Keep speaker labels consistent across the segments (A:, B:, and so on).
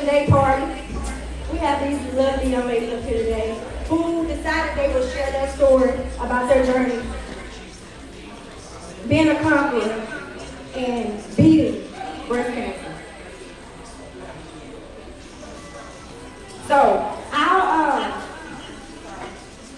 A: graduation day party. We have these lovely young ladies up here today who decided they would share their story about their journey, being a conqueror and beating breast cancer. So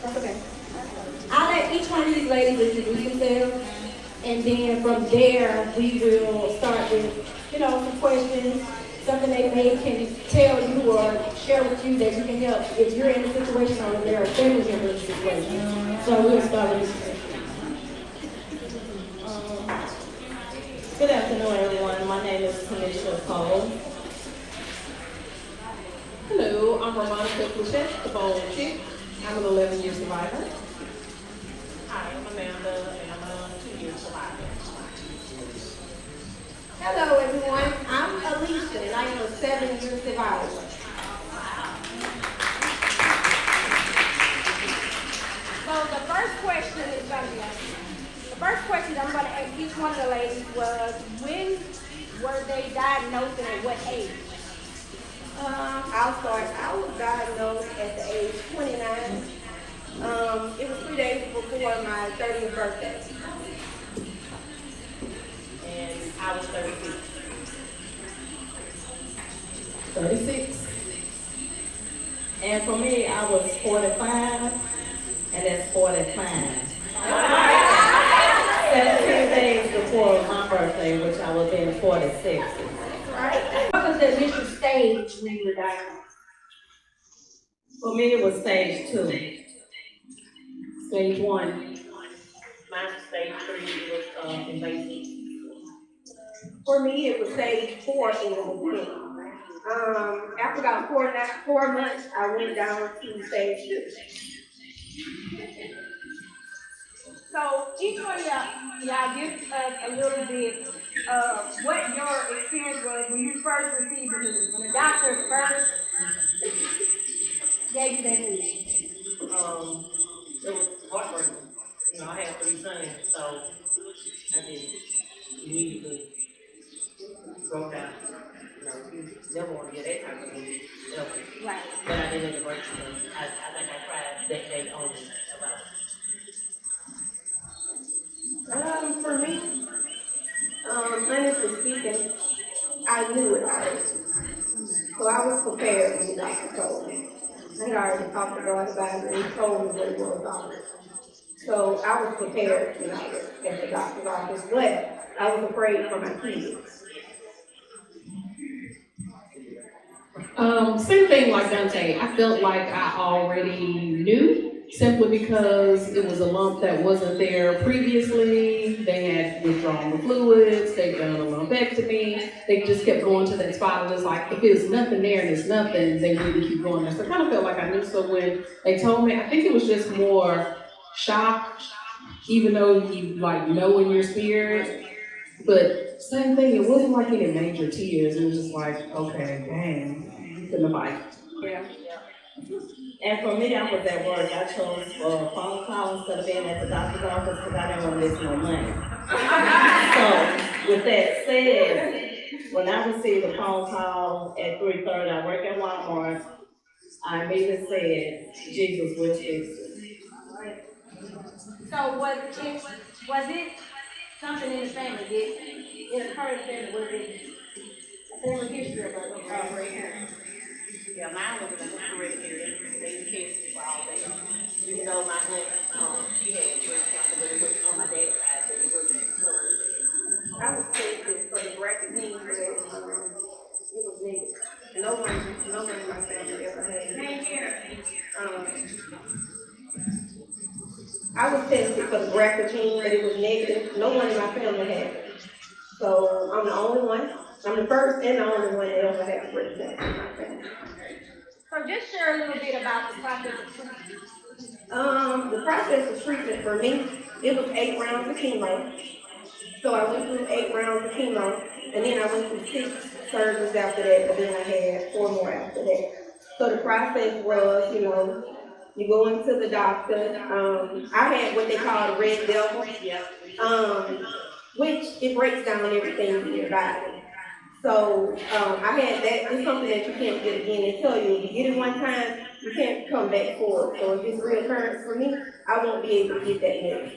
A: that's okay. I'll let each one of these ladies introduce themselves, and then from there we will start with, some questions, something they may can tell you or share with you that you can help if you're in a situation or if there are family members in a situation. So we'll start with this.
B: Good afternoon, everyone. My name is Allicia Cole.
C: Hello, I'm Publicist, the bone chick. I'm an 11-year survivor.
D: Hi, I'm Amanda, and I'm a 2-year survivor.
A: Hello everyone, I'm Allicia and I am a 7-year survivor. So the first question I'm going to ask each one of the ladies was, when were they diagnosed and at what age? I'll start. I was diagnosed at the age 29. It was 3 days before my 30th birthday.
D: And I was 36.
B: 36. And for me, I was 45, and that's 45. 17 days before my birthday, which I was in 46.
A: Right? What was the initial stage when you were diagnosed?
B: For me, it was stage 2. Stage 1.
D: Mine was stage 3, it was invasive.
A: For me, it was stage 4 in the beginning. After about 4 months, I went down to stage 2. So each one of y'all give us a little bit of what your experience was when you first received the news, when the doctor first gave you that news.
D: It was heartbreaking. I had 3 sons, so I just immediately broke down. You never want to get that type of news, ever.
A: Right.
D: But I didn't break down. I think I cried that day only about it.
A: For me, honestly speaking, I knew it already. So I was prepared when the doctor told me. I had already talked to God about it and he told me what it was already. So I was prepared when I was at the doctor's office, but I was afraid for my kids.
C: Same thing like Dante. I felt like I already knew, simply because it was a lump that wasn't there previously. They had withdrawn the fluids, they'd done a lumpectomy, they just kept going to that spot and it's like, if there's nothing there and there's nothing, they wouldn't keep going there. So I kind of felt like I knew. So when they told me, I think it was just more shock, even though you know in your spirit. But same thing, it wasn't like any major tears. It was just like, okay, dang, you couldn't fight.
A: Yeah.
B: And for me, I was at work. I chose a phone call instead of being at the doctor's office because I didn't want to miss no money. So, with that said, when I received a phone call at 3:30, I work at Walmart, I immediately said, Jesus will fix it.
A: So was it something in the family? Did it occur in the family? Was it a family history of a right here?
D: Yeah, mine was in the hereditary. They tested for all that. Even though my aunt, she had breast cancer, but it was on my dad's side, but it wasn't hers.
A: I was tested for the BRCA gene, but it was negative. No one in my family ever had it. I was tested for the BRCA gene, but it was negative. No one in my family had it. So I'm the only one. I'm the first and the only one that ever had breast cancer in my family. So just share a little bit about the process of treatment. The process of treatment for me, it was 8 rounds of chemo. So I went through 8 rounds of chemo, and then I went through 6 surgeries after that, but then I had 4 more after that. So the process was, you go into the doctor. I had what they call the red devil, which it breaks down everything in your body. So, I had that, it's something that you can't get again. They tell you, if you get it one time, you can't come back for it. So if it's reoccurrence for me, I won't be able to get that next.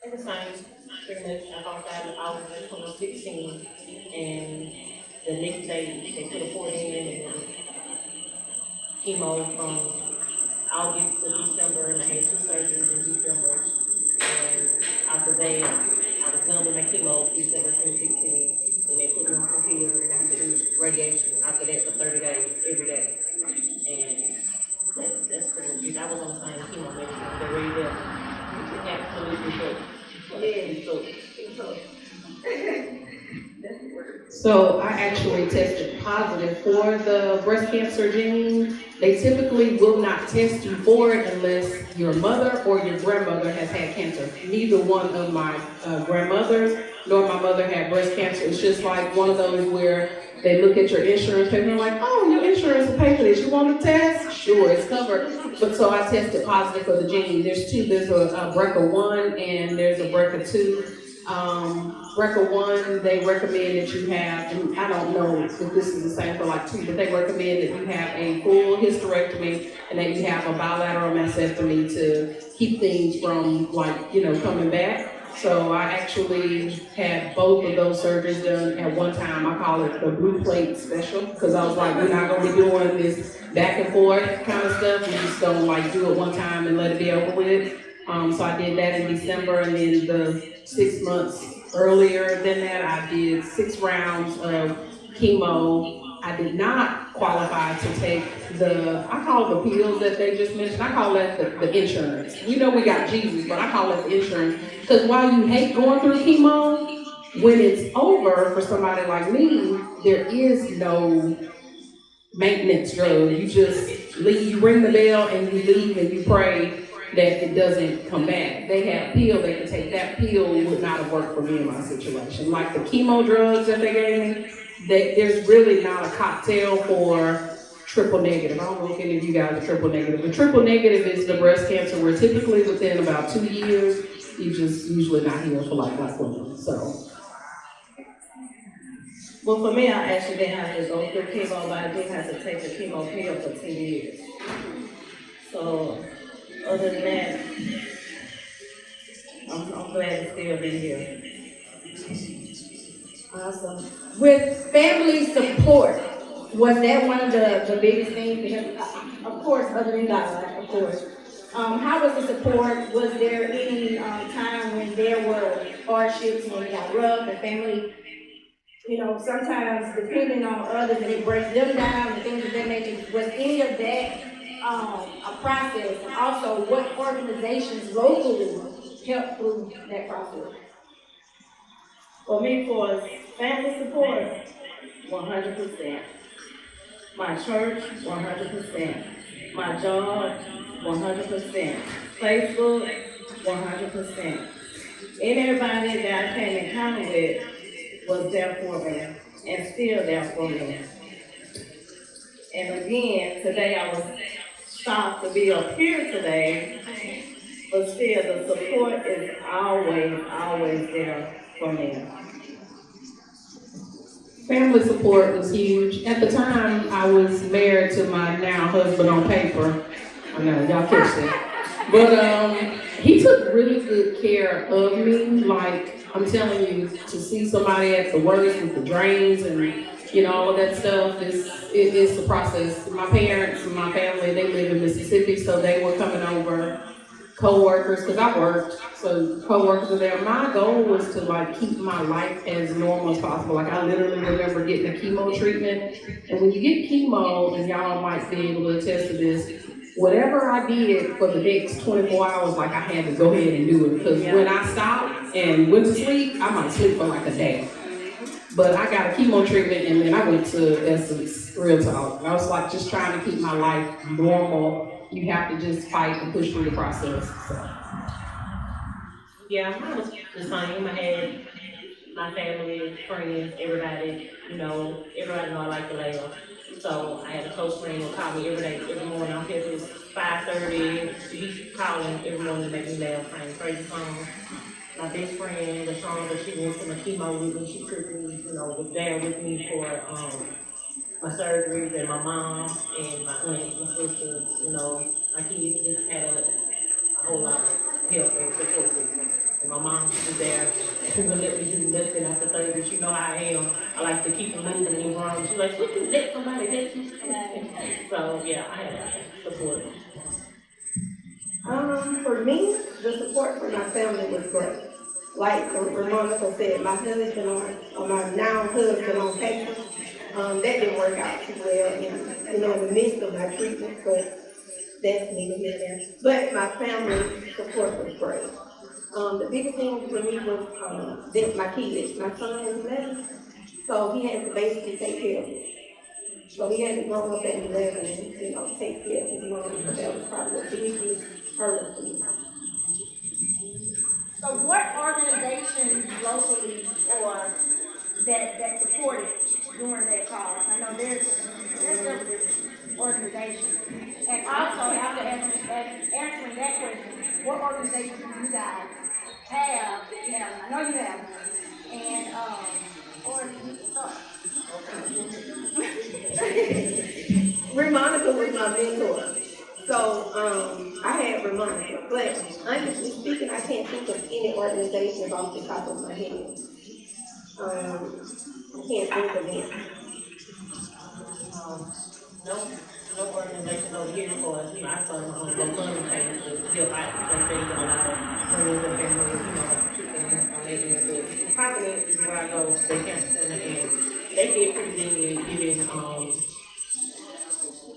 D: At the same, pretty much, I found out that I was in 2016, and the next day, they put a port in, and chemo from August to December, and I had 2 surgeries in December. And after that, I was done with my chemo December 2016, and they put me on some pills, and I had to do radiation after that for 30 days, every day. And that's pretty much it. I was on the same chemo medicine, they raised up. Absolutely so.
C: So I actually tested positive for the breast cancer gene. They typically will not test you for it unless your mother or your grandmother has had cancer. Neither one of my grandmothers nor my mother had breast cancer. It's just like one of those where they look at your insurance paper and they're like, oh, your insurance will pay for this. You want to test? Sure, it's covered. But so I tested positive for the gene. There's 2. There's a BRCA1 and there's a BRCA2. BRCA1, they recommend that you have, and I don't know if this is the same for like 2, but they recommend that you have a full hysterectomy and that you have a bilateral mastectomy to keep things from coming back. So I actually had both of those surgeries done at one time. I call it the blue plate special, because I was like, we're not gonna be doing this back and forth kind of stuff. We just don't do it one time and let it be over with. So I did that in December, and then the 6 months earlier than that, I did 6 rounds of chemo. I did not qualify to take I call it the pills that they just mentioned. I call that the insurance. We know we got Jesus, but I call it the insurance. Because while you hate going through chemo, when it's over for somebody like me, there is no maintenance drug. You just leave, you ring the bell and you leave and you pray that it doesn't come back. They had pill, they could take that pill, would not have worked for me in my situation. Like the chemo drugs that they gave me, there's really not a cocktail for triple negative. I don't know if any of you guys are triple negative. The triple negative is the breast cancer where typically within about 2 years, you just usually not healed for like black women, so.
B: Well, for me, I actually didn't have to go through chemo, but I did have to take the chemo pill for 10 years. So, other than that, I'm glad to still be here.
E: Awesome. With family support, was that one of the biggest things? Because, of course, other than God, of course. How was the support? Was there any time when there were hardships, when it got rough, the family, sometimes depending on others, and it breaks them down and things of that nature? Was any of that a process? And also, what organizations locally helped through that process?
B: For me, for family support, 100%. My church, 100%. My job, 100%. Facebook, 100%. And everybody that I came in contact with was there for me and still there for me. And again, today I was shocked to be up here today, but still the support is always there for me.
C: Family support was huge. At the time, I was married to my now husband on paper. I know, y'all catch that. But he took really good care of me. Like, I'm telling you, to see somebody at the worst with the drains and, all of that stuff, it's a process. My parents and my family, they live in Mississippi, so they were coming over. Co-workers, because I worked, so co-workers were there. My goal was to keep my life as normal as possible. I literally remember getting a chemo treatment, and when you get chemo, and y'all might be able to attest to this, whatever I did for the next 24 hours, I had to go ahead and do it, because when I stopped and went to sleep, I might sleep for a day. But I got a chemo treatment, and then I went to Essence, real talk. I was just trying to keep my life normal. You have to just fight and push through the process. So.
D: Yeah, I was the same. I had my family, friends, everybody, everybody know I like to laugh. So I had a close friend who called me every morning. I it was 5:30. He calling every morning to make me laugh, playing crazy songs. my best friend, LaShonda, she went to my chemo with me, she took me, was there with me for, my surgeries, and my mom and my aunt, my sister, my kids just had a whole lot of help and support with me. And my mom was there, she would let me do nothing after surgery, she know how I am. I like to keep moving and growing. She's like, "Would you let somebody let you?" So yeah, I had support.
A: For me, the support from my family was great. Like Monica said, my husband or my now husband on paper, that didn't work out too well in the midst of my treatment, but that's neither here nor there. But my family support was great. The biggest thing for me was that my kids. My son was 11, so he had to basically take care of it. So he had to grow up at 11 and, take care of his mom. So that was probably the biggest hurdle for me.
E: So what organizations locally or that supported during that cause? I know there's several different organizations. And also, after answering that question, what organizations do you guys have? I know you have one. And or you start.
A: Monica was my mentor. So I had Monica, but honestly speaking, I can't think of any organizations off the top of my head. I can't think of any.
D: No organization over here for us. I started my own GoFundMe page to help out because they get a lot of friends and family, the Providence is where I go, they cancer center, and they get pretty big in giving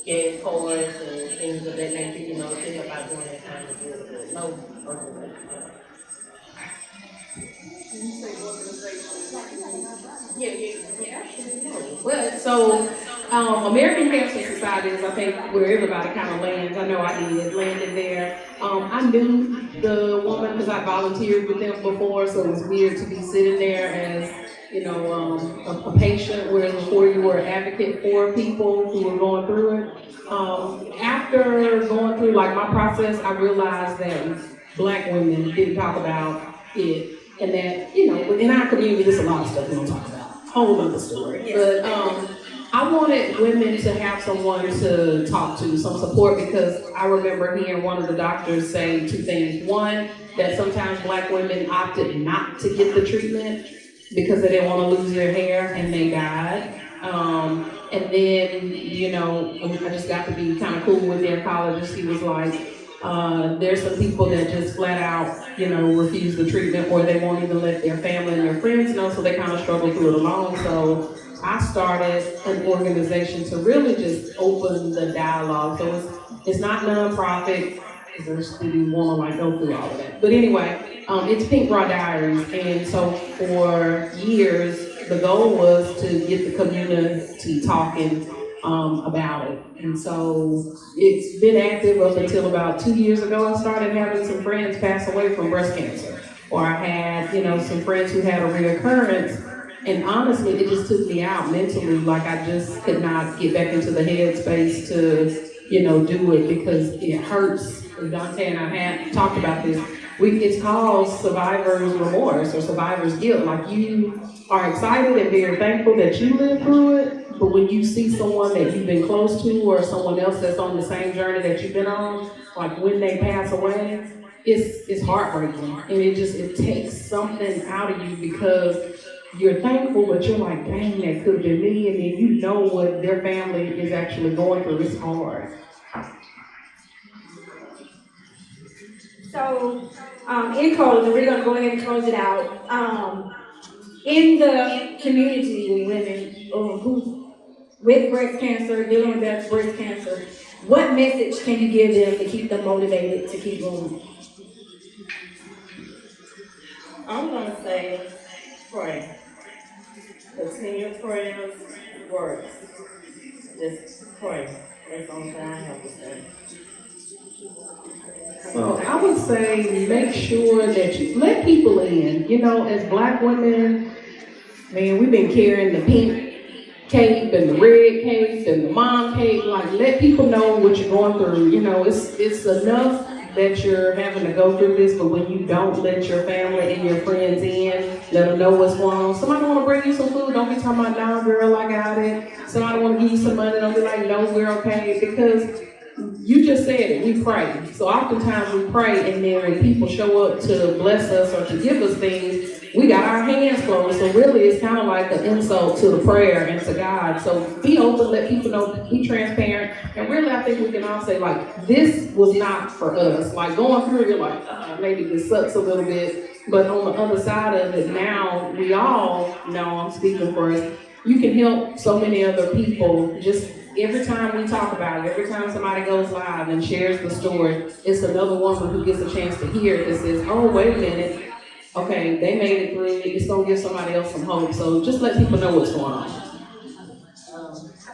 D: gas cards and things of that nature, to help out during that time of year. No organization.
C: Well, so American Cancer Society is, I think, where everybody kind of lands. I know I did, landed there. I knew the woman because I volunteered with them before, so it was weird to be sitting there as, a patient, whereas before you were an advocate for people who were going through it. After going through my process, I realized that Black women didn't talk about it, and that, in our community, there's a lot of stuff we don't talk about. Whole other story. But I wanted women to have someone to talk to, some support, because I remember hearing one of the doctors say two things. One, that sometimes Black women opted not to get the treatment because they didn't want to lose their hair and they died. And then, I just got to be kind of cool with their oncologist. He was like, there's some people that just flat out, refuse the treatment, or they won't even let their family and their friends know, so they kind of struggle through it alone. So I started an organization to really just open the dialogue. So it's not nonprofit, because I just didn't want to go through all of that. But anyway, it's Pink Raw Diaries, and so for years, the goal was to get the community talking about it. And so it's been active up until about 2 years ago. I started having some friends pass away from breast cancer, or I had, some friends who had a reoccurrence. And honestly, it just took me out mentally. I just could not get back into the headspace to, do it, because it hurts. Dante and I had talked about this. It's called survivor's remorse or survivor's guilt. You are excited and very thankful that you lived through it, but when you see someone that you've been close to or someone else that's on the same journey that you've been on, when they pass away, it's heartbreaking. And it takes something out of you, because you're thankful, but you're like, dang, that could have been me. And then what their family is actually going through. It's hard.
E: So, in closing, we're gonna go ahead and close it out. In the community with women who with breast cancer, dealing with that breast cancer, what message can you give them to keep them motivated to keep going?
B: I'm gonna say pray. Continue prayers works. Just pray. That's the only thing I have to say.
C: So I would say make sure that you let people in. As Black women, man, we've been carrying the pink cape and the red cape and the mom cape. Let people know what you're going through. It's enough that you're having to go through this, but when you don't let your family and your friends in, let them know what's going on. Somebody want to bring you some food, don't be talking about, nah, girl, I got it. Somebody want to give you some money, don't be like, no, we're okay. Because you just said it, we pray. So oftentimes we pray, and then when people show up to bless us or to give us things, we got our hands closed. So really it's kind of like an insult to the prayer and to God. So be open, let people know, be transparent. And really I think we can all say, like, this was not for us. Like going through it, you're like, maybe this sucks a little bit. But on the other side of it now, we all know, I'm speaking for us, you can help so many other people. Just every time we talk about it, every time somebody goes live and shares the story, it's another woman who gets a chance to hear it that says, oh, wait a minute, okay, they made it through, it's gonna give somebody else some hope. So just let people know what's going on.
D: I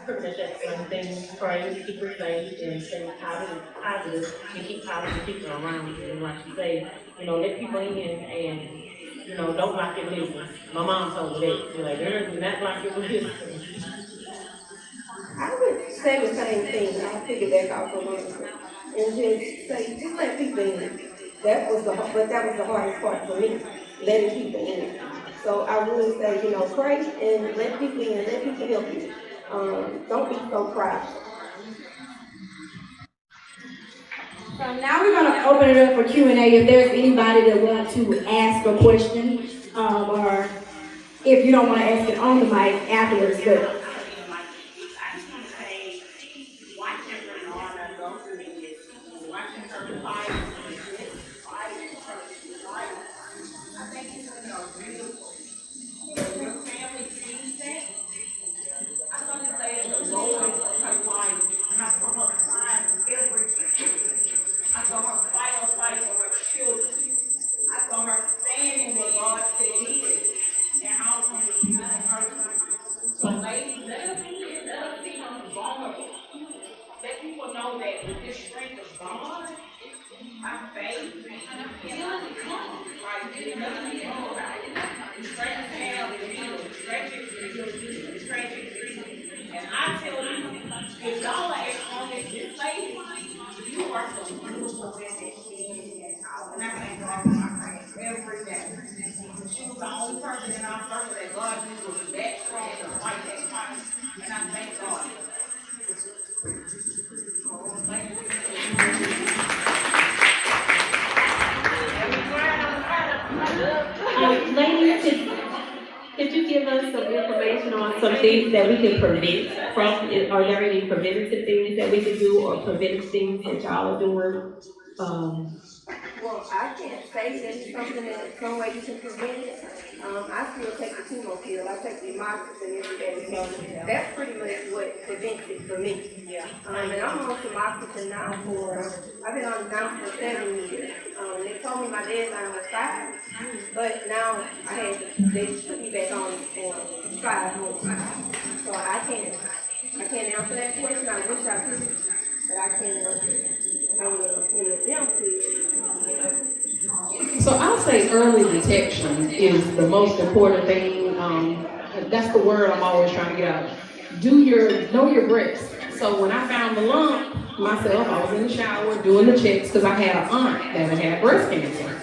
D: pretty much that's the same thing, pray, keep your faith, and stay positive, and keep positive people around you. And like you say, let people in, and, don't block your business. My mom told me that, she's like, girl, do not block your business.
A: I would say the same thing. I'll piggyback off of Monica and just say, just let people in. That was the hardest part for me, letting people in. So I would say, pray and let people in, let people help you. Don't be so prideful.
E: So now we're going to open it up for Q&A. If there's anybody that wants to ask a question, or if you don't want to ask it on the mic afterwards, but
F: I saw her fight for her children. I saw her standing where God said he is. And how come it's using her? So ladies, let us see her vulnerable. Let people know that with this strength of God, our faith, healing comes. Right? There's nothing wrong about it. Stretch his hand up to heal. Stretch it, stretch it. And I tell you, if y'all are as strong as this lady, you are so beautiful women. And I thank God for my friend every day. She was the only person in our circle that God knew was that strong to fight that fight. And I thank God.
G: Ladies, could you give us some information on some things that we can prevent from? Are there any preventative things that we can do, or preventive things that y'all are doing?
A: Well, I can't say that it's something that some way you can prevent it. I still take the chemo pill. I take the amoxicillin every day. So that's pretty much what prevents it for me. And I'm on amoxicillin now I've been on it now for 7 years. They told me my deadline was 5, but now they put me back on 5 more. So I can't answer that question. I wish I could, but I can't answer it.
C: So I'll say early detection is the most important thing. That's the word I'm always trying to get out. Know your breast. So when I found the lump myself, I was in the shower doing the checks because I had an aunt that had breast cancer.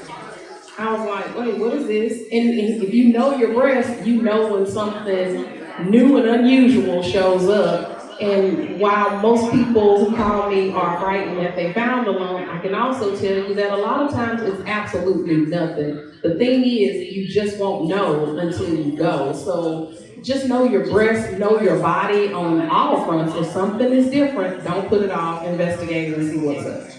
C: I was like, wait, what is this? And if you know your breast, you know when something new and unusual shows up. And while most people who call me are frightened that they found a lump, I can also tell you that a lot of times it's absolutely nothing. The thing is, you just won't know until you go. So just know your breast, know your body on all fronts. If something is different, don't put it off, investigate it and see what's up.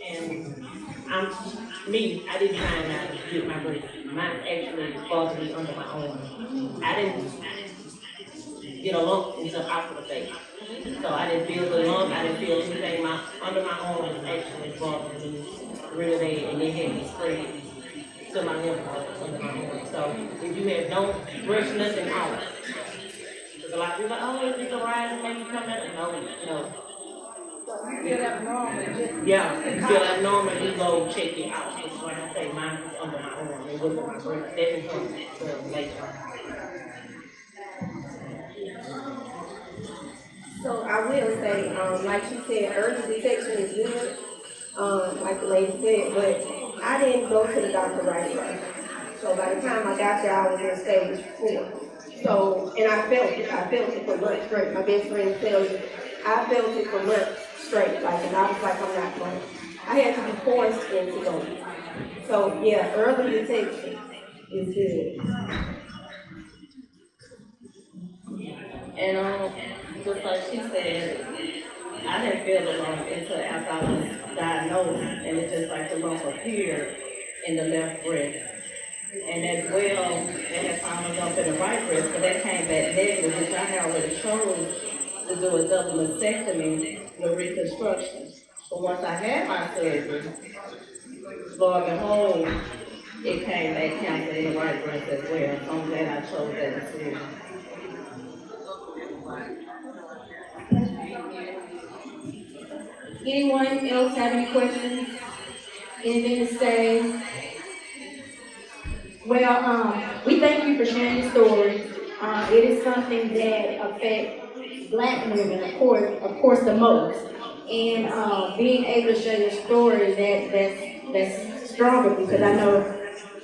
D: And I didn't find out to get my breast. Mine actually caused me under my arm. I didn't get a lump until after the fact. So I didn't feel the lump, I didn't feel anything. Under my arm was actually bothering me really bad, and they had me spread to my lymph nodes under my arm. So if you have no brush nothing out, because a lot of people are like, oh, it's a rise and maybe come out. No.
A: You feel abnormal.
D: Yeah, you feel abnormal, you go check it out. Because like I say, mine was under my arm. It wasn't my breast. That didn't come to later.
A: So I will say, like she said, early detection is good, like the lady said, but I didn't go to the doctor right away. So by the time I got there, I was in stage 4. So, and I felt it for months straight. My best friend tells me, I felt it for months straight, like, and I was like, I'm not going. I had to be forced into going. So yeah, early detection is good.
B: And just like she said, I didn't feel the lump until after I was diagnosed, and it just like the lump appeared in the left breast. And as well, they had found a lump in the right breast, but that came back negative, which I had already chose to do a double mastectomy with reconstruction. But once I had my surgery, lo and behold, it came back cancer in the right breast as well. So I'm glad I chose that decision.
E: Anyone else have any questions? Anything to say? Well, we thank you for sharing your story. It is something that affects Black women, of course, the most. And being able to share your story, that's stronger, because I know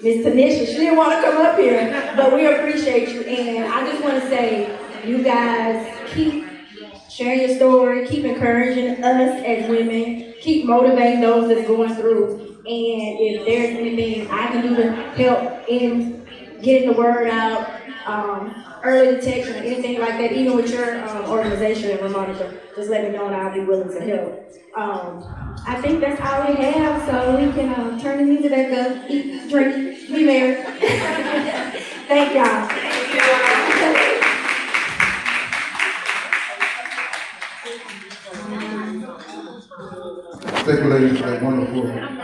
E: Miss Tanisha, she didn't want to come up here, but we appreciate you. And I just want to say, you guys keep sharing your story, keep encouraging us as women, keep motivating those that's going through. And if there's anything I can do to help in getting the word out, early detection, or anything like that, even with your organization, Ramonica, just let me know and I'll be willing to help. I think that's all we have, so we can turn the music back up, eat, drink, be merry. Thank y'all.
H: Thank you, ladies, for that wonderful